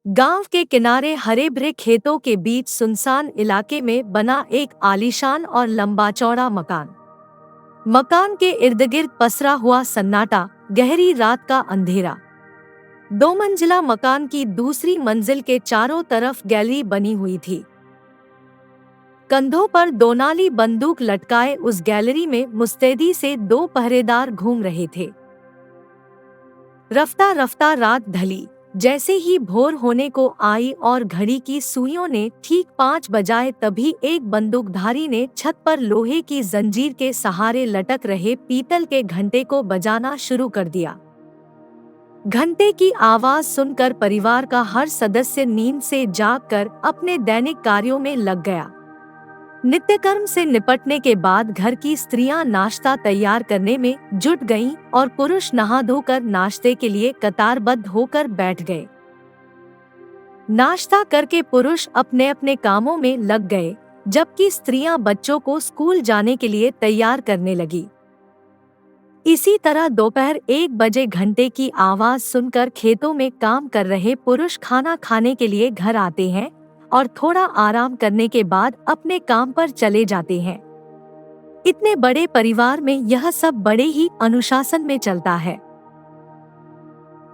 गांव के किनारे हरे भरे खेतों के बीच सुनसान इलाके में बना एक आलीशान और लंबा चौड़ा मकान। मकान के इर्द गिर्द पसरा हुआ सन्नाटा, गहरी रात का अंधेरा। दो मंजिला मकान की दूसरी मंजिल के चारों तरफ गैलरी बनी हुई थी। कंधों पर दोनाली बंदूक लटकाए उस गैलरी में मुस्तैदी से दो पहरेदार घूम रहे थे। रफ्ता रफ्ता रात ढली। जैसे ही भोर होने को आई और घड़ी की सुइयों ने ठीक 5 बजाए, तभी एक बंदूकधारी ने छत पर लोहे की जंजीर के सहारे लटक रहे पीतल के घंटे को बजाना शुरू कर दिया। घंटे की आवाज सुनकर परिवार का हर सदस्य नींद से जागकर अपने दैनिक कार्यों में लग गया। नित्यकर्म से निपटने के बाद घर की स्त्रियां नाश्ता तैयार करने में जुट गईं और पुरुष नहा धोकर नाश्ते के लिए कतारबद्ध होकर बैठ गए। नाश्ता करके पुरुष अपने अपने कामों में लग गए, जबकि स्त्रियां बच्चों को स्कूल जाने के लिए तैयार करने लगी। इसी तरह दोपहर 1 बजे घंटे की आवाज सुनकर खेतों में काम कर रहे पुरुष खाना खाने के लिए घर आते हैं और थोड़ा आराम करने के बाद अपने काम पर चले जाते हैं। इतने बड़े परिवार में यह सब बड़े ही अनुशासन में चलता है।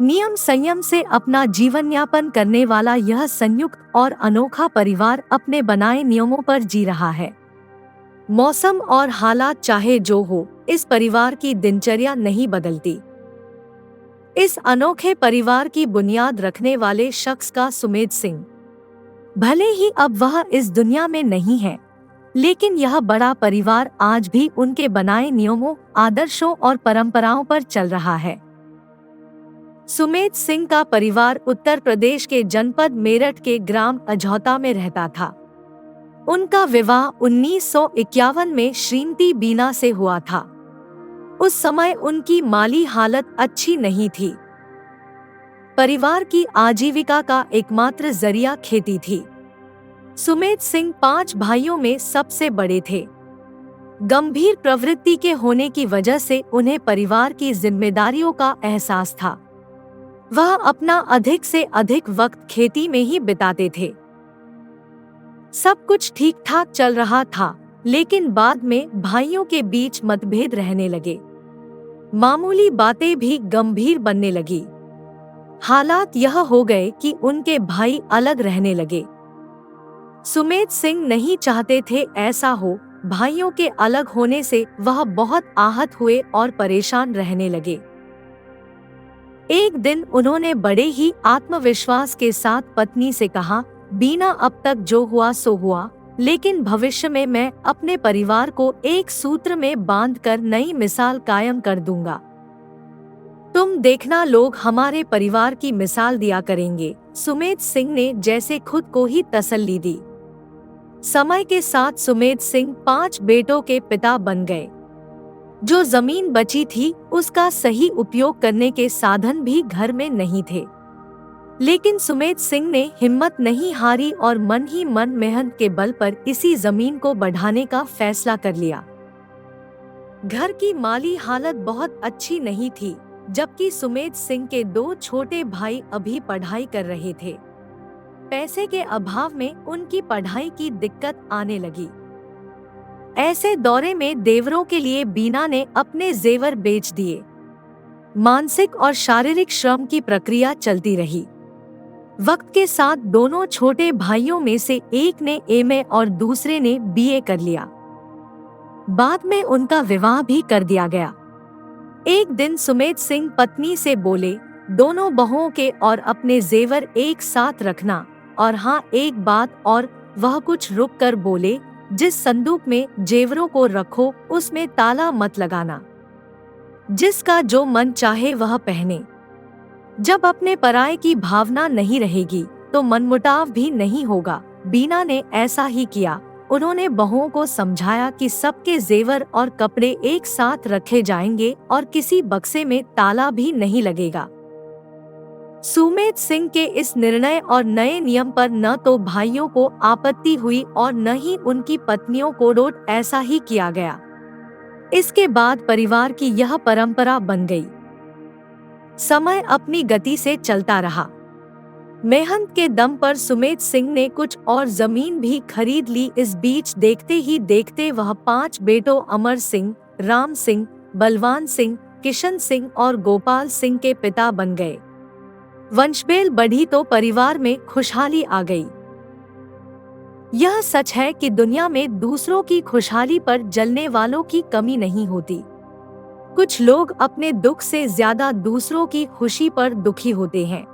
नियम संयम से अपना जीवन यापन करने वाला यह संयुक्त और अनोखा परिवार अपने बनाए नियमों पर जी रहा है। मौसम और हालात चाहे जो हो, इस परिवार की दिनचर्या नहीं बदलती। इस अनोखे परिवार की बुनियाद रखने वाले शख्स का सुमेध सिंह। भले ही अब वह इस दुनिया में नहीं है, लेकिन यह बड़ा परिवार आज भी उनके बनाए नियमों, आदर्शों और परंपराओं पर चल रहा है। सुमेध सिंह का परिवार उत्तर प्रदेश के जनपद मेरठ के ग्राम अझौता में रहता था। उनका विवाह 1951 में श्रीमती बीना से हुआ था। उस समय उनकी माली हालत अच्छी नहीं थी। परिवार की आजीविका का एकमात्र जरिया खेती थी। सुमेध सिंह 5 भाइयों में सबसे बड़े थे। गंभीर प्रवृत्ति के होने की वजह से उन्हें परिवार की जिम्मेदारियों का एहसास था। वह अपना अधिक से अधिक वक्त खेती में ही बिताते थे। सब कुछ ठीक ठाक चल रहा था, लेकिन बाद में भाइयों के बीच मतभेद रहने लगे। मामूली बातें भी गंभीर बनने लगी। हालात यह हो गए कि उनके भाई अलग रहने लगे। सुमेध सिंह नहीं चाहते थे ऐसा हो। भाइयों के अलग होने से वह बहुत आहत हुए और परेशान रहने लगे। एक दिन उन्होंने बड़े ही आत्मविश्वास के साथ पत्नी से कहा, बीना, अब तक जो हुआ सो हुआ, लेकिन भविष्य में मैं अपने परिवार को एक सूत्र में बांधकर नई मिसाल कायम कर दूंगा। तुम देखना, लोग हमारे परिवार की मिसाल दिया करेंगे। सुमेध सिंह ने जैसे खुद को ही तसल्ली दी। समय के साथ सुमेध सिंह 5 बेटों के पिता बन गए। जो जमीन बची थी उसका सही उपयोग करने के साधन भी घर में नहीं थे, लेकिन सुमेध सिंह ने हिम्मत नहीं हारी और मन ही मन मेहनत के बल पर इसी जमीन को बढ़ाने का फैसला कर लिया। घर की माली हालत बहुत अच्छी नहीं थी, जबकि सुमेध सिंह के 2 छोटे भाई अभी पढ़ाई कर रहे थे। पैसे के अभाव में उनकी पढ़ाई की दिक्कत आने लगी। ऐसे दौरे में देवरों के लिए बीना ने अपने जेवर बेच दिए। मानसिक और शारीरिक श्रम की प्रक्रिया चलती रही। वक्त के साथ दोनों छोटे भाइयों में से एक ने एमए और दूसरे ने बीए कर लिया। बाद में उनका विवाह भी कर दिया गया। एक दिन सुमेध सिंह पत्नी से बोले, दोनों बहुओं के और अपने जेवर एक साथ रखना, और हाँ, एक बात और। वह कुछ रुक कर बोले, जिस संदूक में जेवरों को रखो उसमें ताला मत लगाना। जिसका जो मन चाहे वह पहने। जब अपने पराये की भावना नहीं रहेगी तो मनमुटाव भी नहीं होगा। बीना ने ऐसा ही किया। उन्होंने बहुओं को समझाया कि सबके जेवर और कपड़े एक साथ रखे जाएंगे और किसी बक्से में ताला भी नहीं लगेगा। सुमेध सिंह के इस निर्णय और नए नियम पर न तो भाइयों को आपत्ति हुई और न ही उनकी पत्नियों को। रोट ऐसा ही किया गया। इसके बाद परिवार की यह परंपरा बन गई। समय अपनी गति से चलता रहा। मेहनत के दम पर सुमेध सिंह ने कुछ और जमीन भी खरीद ली। इस बीच देखते ही देखते वह 5 बेटों अमर सिंह, राम सिंह, बलवान सिंह, किशन सिंह और गोपाल सिंह के पिता बन गए। वंशबेल बढ़ी तो परिवार में खुशहाली आ गई। यह सच है कि दुनिया में दूसरों की खुशहाली पर जलने वालों की कमी नहीं होती। कुछ लोग अपने दुख से ज्यादा दूसरों की खुशी पर दुखी होते हैं।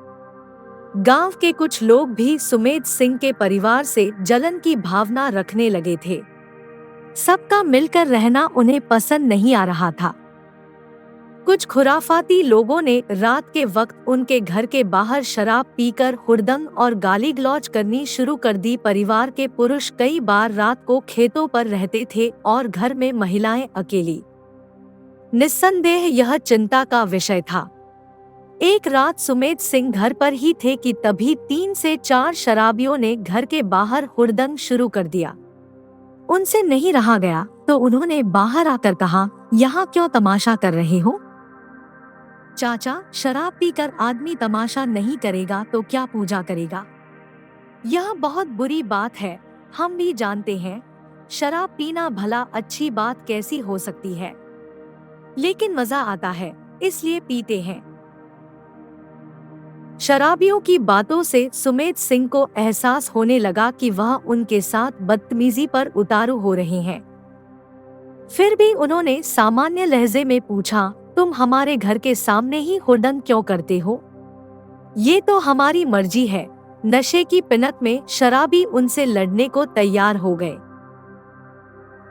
गांव के कुछ लोग भी सुमेध सिंह के परिवार से जलन की भावना रखने लगे थे। सबका मिलकर रहना उन्हें पसंद नहीं आ रहा था। कुछ खुराफाती लोगों ने रात के वक्त उनके घर के बाहर शराब पीकर हुड़दंग और गाली गलौज करनी शुरू कर दी। परिवार के पुरुष कई बार रात को खेतों पर रहते थे और घर में महिलाएं अकेली। निस्संदेह यह चिंता का विषय था। एक रात सुमेध सिंह घर पर ही थे कि तभी 3 से 4 शराबियों ने घर के बाहर हुड़दंग शुरू कर दिया। उनसे नहीं रहा गया तो उन्होंने बाहर आकर कहा, यहाँ क्यों तमाशा कर रहे हो? चाचा, शराब पीकर आदमी तमाशा नहीं करेगा तो क्या पूजा करेगा? यह बहुत बुरी बात है। हम भी जानते हैं शराब पीना भला अच्छी बात कैसी हो सकती है, लेकिन मजा आता है इसलिए पीते हैं। शराबियों की बातों से सुमेध सिंह को एहसास होने लगा कि वह उनके साथ बदतमीजी पर उतारू हो रहे हैं। फिर भी उन्होंने सामान्य लहजे में पूछा, तुम हमारे घर के सामने ही हुड़दंग क्यों करते हो? ये तो हमारी मर्जी है। नशे की पिनक में शराबी उनसे लड़ने को तैयार हो गए।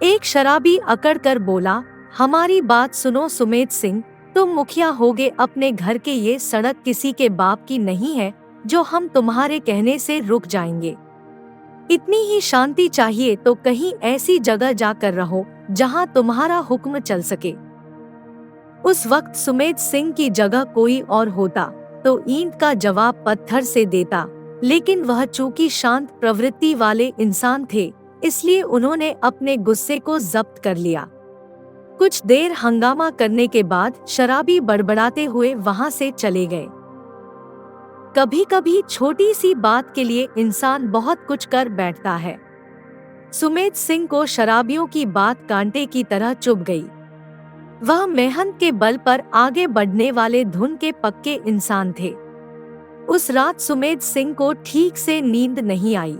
एक शराबी अकड़ कर बोला, हमारी बात सुनो सुमेध सिंह, तुम मुखिया होगे अपने घर के, ये सड़क किसी के बाप की नहीं है जो हम तुम्हारे कहने से रुक जाएंगे। इतनी ही शांति चाहिए तो कहीं ऐसी जगह जाकर रहो जहां तुम्हारा हुक्म चल सके। उस वक्त सुमेध सिंह की जगह कोई और होता तो ईंट का जवाब पत्थर से देता, लेकिन वह चूंकि शांत प्रवृत्ति वाले इंसान थे इसलिए उन्होंने अपने गुस्से को जब्त कर लिया। कुछ देर हंगामा करने के बाद शराबी बड़बड़ाते हुए वहां से चले गए। कभी कभी छोटी सी बात के लिए इंसान बहुत कुछ कर बैठता है। सुमेध सिंह को शराबियों की बात कांटे की तरह चुभ गई। वह मेहनत के बल पर आगे बढ़ने वाले धुन के पक्के इंसान थे। उस रात सुमेध सिंह को ठीक से नींद नहीं आई।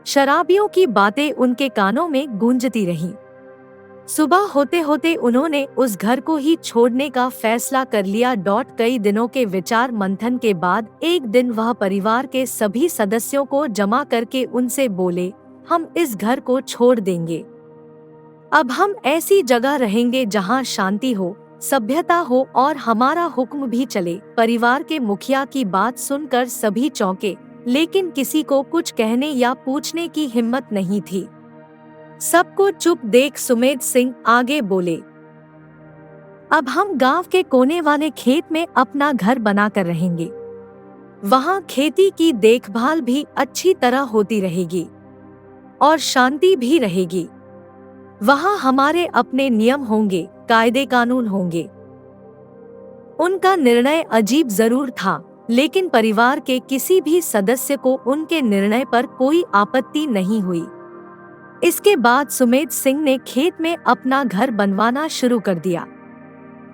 शराबियों की बातें उनके कानों में गूंजती रहीं। सुबह होते होते उन्होंने उस घर को ही छोड़ने का फैसला कर लिया। कई दिनों के विचार मंथन के बाद एक दिन वह परिवार के सभी सदस्यों को जमा करके उनसे बोले, हम इस घर को छोड़ देंगे। अब हम ऐसी जगह रहेंगे जहां शांति हो, सभ्यता हो और हमारा हुक्म भी चले। परिवार के मुखिया की बात सुनकर सभी चौंके, लेकिन किसी को कुछ कहने या पूछने की हिम्मत नहीं थी। सबको चुप देख सुमेध सिंह आगे बोले, अब हम गांव के कोने वाले खेत में अपना घर बनाकर रहेंगे। वहां खेती की देखभाल भी अच्छी तरह होती रहेगी और शांति भी रहेगी। वहां हमारे अपने नियम होंगे, कायदे कानून होंगे। उनका निर्णय अजीब जरूर था, लेकिन परिवार के किसी भी सदस्य को उनके निर्णय पर कोई आपत्ति नहीं हुई। इसके बाद सुमेध सिंह ने खेत में अपना घर बनवाना शुरू कर दिया।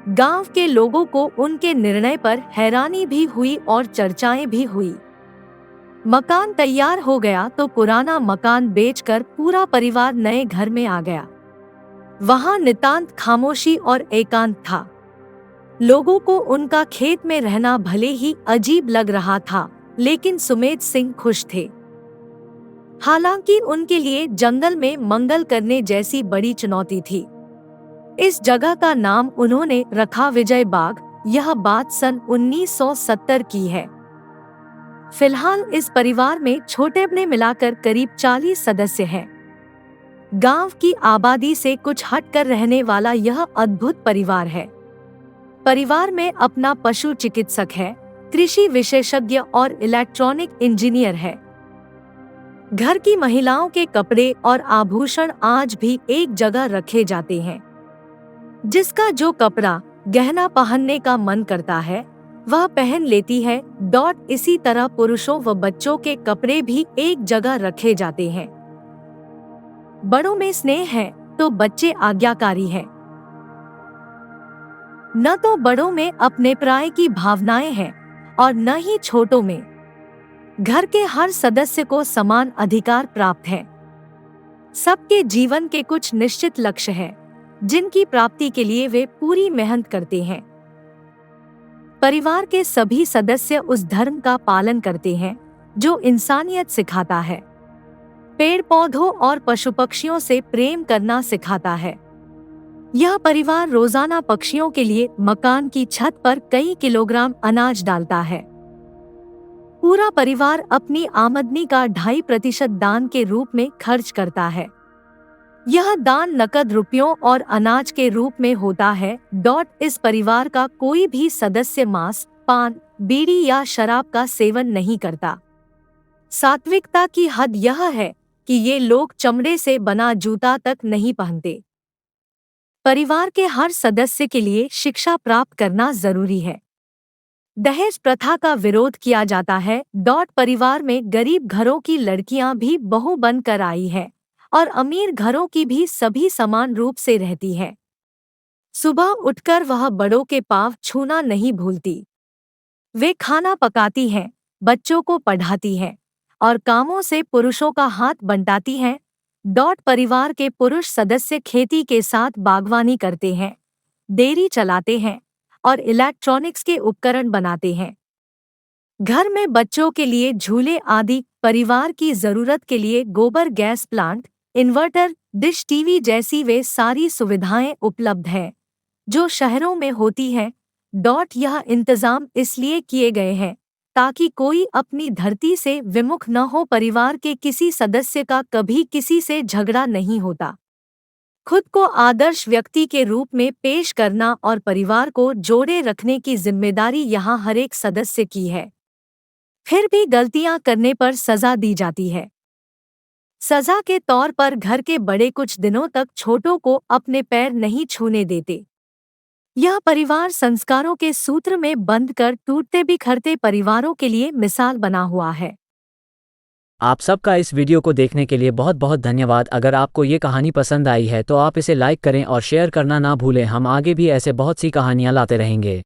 गांव के लोगों को उनके निर्णय पर हैरानी भी हुई और चर्चाएं भी हुई। मकान तैयार हो गया तो पुराना मकान बेचकर पूरा परिवार नए घर में आ गया। वहां नितांत खामोशी और एकांत था। लोगों को उनका खेत में रहना भले ही अजीब लग रहा था, लेकिन सुमेध सिंह खुश थे। हालांकि उनके लिए जंगल में मंगल करने जैसी बड़ी चुनौती थी। इस जगह का नाम उन्होंने रखा विजय बाग। यह बात सन 1970 की है। फिलहाल इस परिवार में छोटे बड़े मिलाकर करीब 40 सदस्य हैं। गांव की आबादी से कुछ हटकर रहने वाला यह अद्भुत परिवार है। परिवार में अपना पशु चिकित्सक है, कृषि विशेषज्ञ और इलेक्ट्रॉनिक इंजीनियर है। घर की महिलाओं के कपड़े और आभूषण आज भी एक जगह रखे जाते हैं। जिसका जो कपड़ा गहना पहनने का मन करता है, वह पहन लेती है। इसी तरह पुरुषों व बच्चों के कपड़े भी एक जगह रखे जाते हैं। बड़ों में स्नेह है तो बच्चे आज्ञाकारी हैं। न तो बड़ों में अपने प्राय की भावनाएं हैं और न ही छोटों में। घर के हर सदस्य को समान अधिकार प्राप्त है। सबके जीवन के कुछ निश्चित लक्ष्य हैं, जिनकी प्राप्ति के लिए वे पूरी मेहनत करते हैं। परिवार के सभी सदस्य उस धर्म का पालन करते हैं जो इंसानियत सिखाता है। पेड़ पौधों और पशु पक्षियों से प्रेम करना सिखाता है। यह परिवार रोजाना पक्षियों के लिए मकान की छत पर कई किलोग्राम अनाज डालता है। पूरा परिवार अपनी आमदनी का 2.5% दान के रूप में खर्च करता है। यह दान नकद रुपयों और अनाज के रूप में होता है। इस परिवार का कोई भी सदस्य मांस, पान, बीड़ी या शराब का सेवन नहीं करता। सात्विकता की हद यह है कि ये लोग चमड़े से बना जूता तक नहीं पहनते। परिवार के हर सदस्य के लिए शिक्षा प्राप्त करना जरूरी है। दहेज प्रथा का विरोध किया जाता है। परिवार में गरीब घरों की लड़कियां भी बहू बनकर आई है और अमीर घरों की भी सभी समान रूप से रहती है। सुबह उठकर वह बड़ों के पांव छूना नहीं भूलती। वे खाना पकाती हैं, बच्चों को पढ़ाती हैं और कामों से पुरुषों का हाथ बंटाती हैं। परिवार के पुरुष सदस्य खेती के साथ बागवानी करते हैं, डेयरी चलाते हैं और इलेक्ट्रॉनिक्स के उपकरण बनाते हैं। घर में बच्चों के लिए झूले आदि, परिवार की जरूरत के लिए गोबर gas plant, inverter, dish TV जैसी वे सारी सुविधाएं उपलब्ध हैं जो शहरों में होती हैं। यह इंतजाम इसलिए किए गए हैं ताकि कोई अपनी धरती से विमुख न हो। परिवार के किसी सदस्य का कभी किसी से झगड़ा नहीं होता। खुद को आदर्श व्यक्ति के रूप में पेश करना और परिवार को जोड़े रखने की जिम्मेदारी यहाँ हर एक सदस्य की है। फिर भी गलतियां करने पर सजा दी जाती है। सजा के तौर पर घर के बड़े कुछ दिनों तक छोटों को अपने पैर नहीं छूने देते। यह परिवार संस्कारों के सूत्र में बंध कर टूटते बिखरते परिवारों के लिए मिसाल बना हुआ है। आप सबका इस वीडियो को देखने के लिए बहुत बहुत धन्यवाद। अगर आपको ये कहानी पसंद आई है तो आप इसे लाइक करें और शेयर करना ना भूलें। हम आगे भी ऐसे बहुत सी कहानियाँ लाते रहेंगे।